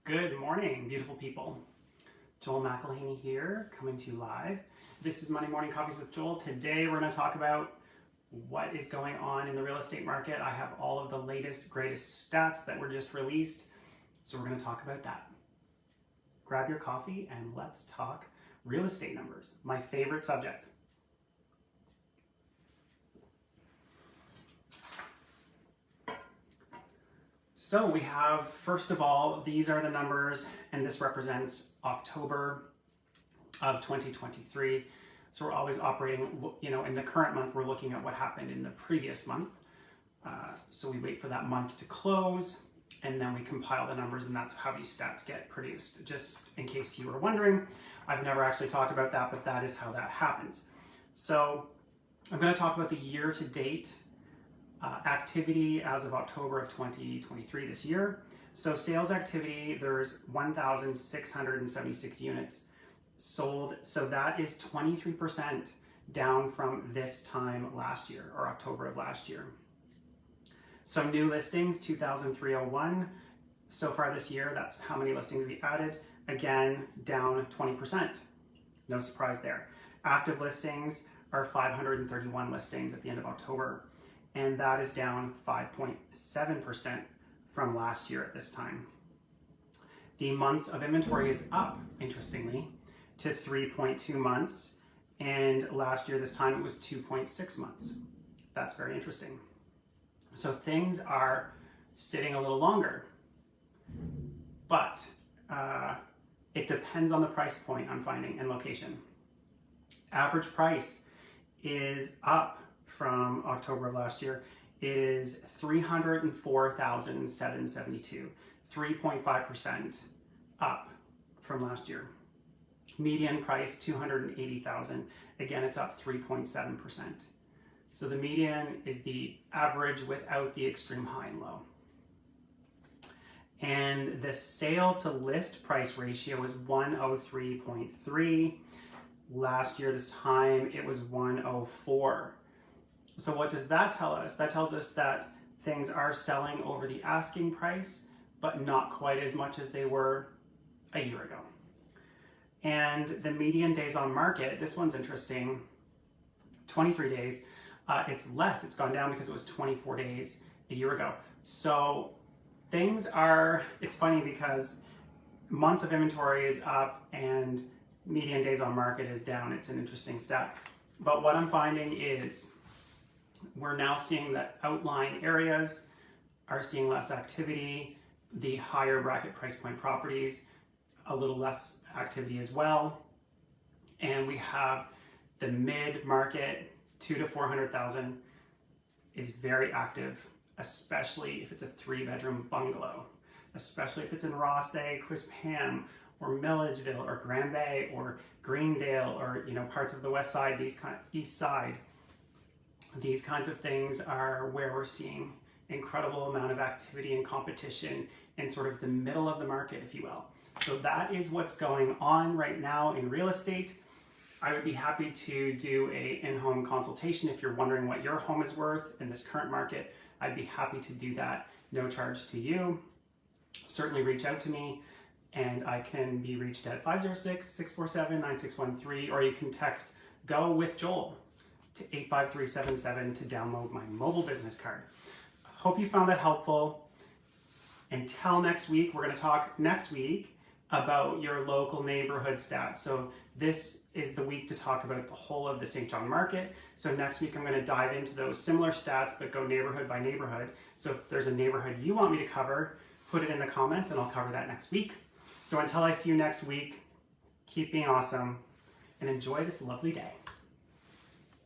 Good morning, beautiful people. Joel McElhaney here, coming to you live. This is Monday Morning Coffees with Joel. Today we're going to talk about what is going on in the real estate market. I have all of the latest, greatest stats that were just released, so we're going to talk about that. Grab your coffee and let's talk real estate numbers, my favorite subject. So we have, first of all, these are the numbers, and this represents October of 2023. So we're always operating, in the current month, we're looking at what happened in the previous month. So we wait for that month to close, and then we compile the numbers, and that's how these stats get produced. Just in case you were wondering, I've never actually talked about that, but that is how that happens. So I'm going to talk about the year-to-date activity as of October of 2023 this year. So sales activity, there's 1,676 units sold. So that is 23% down from this time last year, or October of last year. So new listings, 2,301 so far this year. That's how many listings we added. Again, down 20%. No surprise there. Active listings are 531 listings at the end of October, and that is down 5.7% from last year at this time. The months of inventory is up, interestingly, to 3.2 months, and last year this time it was 2.6 months. That's very interesting. So things are sitting a little longer, but it depends on the price point I'm finding and location. Average price is up from October of last year. It is $304,772, 3.5% up from last year. Median price, $280,000. Again, it's up 3.7%. So the median is the average without the extreme high and low. And the sale to list price ratio is 103.3. Last year, this time, it was 104. So what does that tell us? That tells us that things are selling over the asking price, but not quite as much as they were a year ago. And the median days on market, this one's interesting, 23 days. It's less, it's gone down because it was 24 days a year ago. So things are, it's funny because months of inventory is up and median days on market is down. It's an interesting stat. But what I'm finding is we're now seeing that outlying areas are seeing less activity. The higher bracket price point properties, a little less activity as well. And we have the mid-market, 200,000 to 400,000 is very active, especially if it's a 3-bedroom bungalow, especially if it's in Rossay, Crispam, or Milledgeville, or Grand Bay, or Greendale, or parts of the west side, east side. These kinds of things are where we're seeing incredible amount of activity and competition in sort of the middle of the market, if you will. So that is what's going on right now in real estate. I would be happy to do a in-home consultation if you're wondering what your home is worth in this current market. I'd be happy to do that, no charge to you. Certainly reach out to me, and I can be reached at 506-647-9613, or you can text Go with Joel to 85377 to download my mobile business card. Hope you found that helpful. Until next week, we're going to talk next week about your local neighborhood stats. So this is the week to talk about the whole of the St. John market. So next week, I'm going to dive into those similar stats, but go neighborhood by neighborhood. So if there's a neighborhood you want me to cover, put it in the comments and I'll cover that next week. So until I see you next week, keep being awesome and enjoy this lovely day.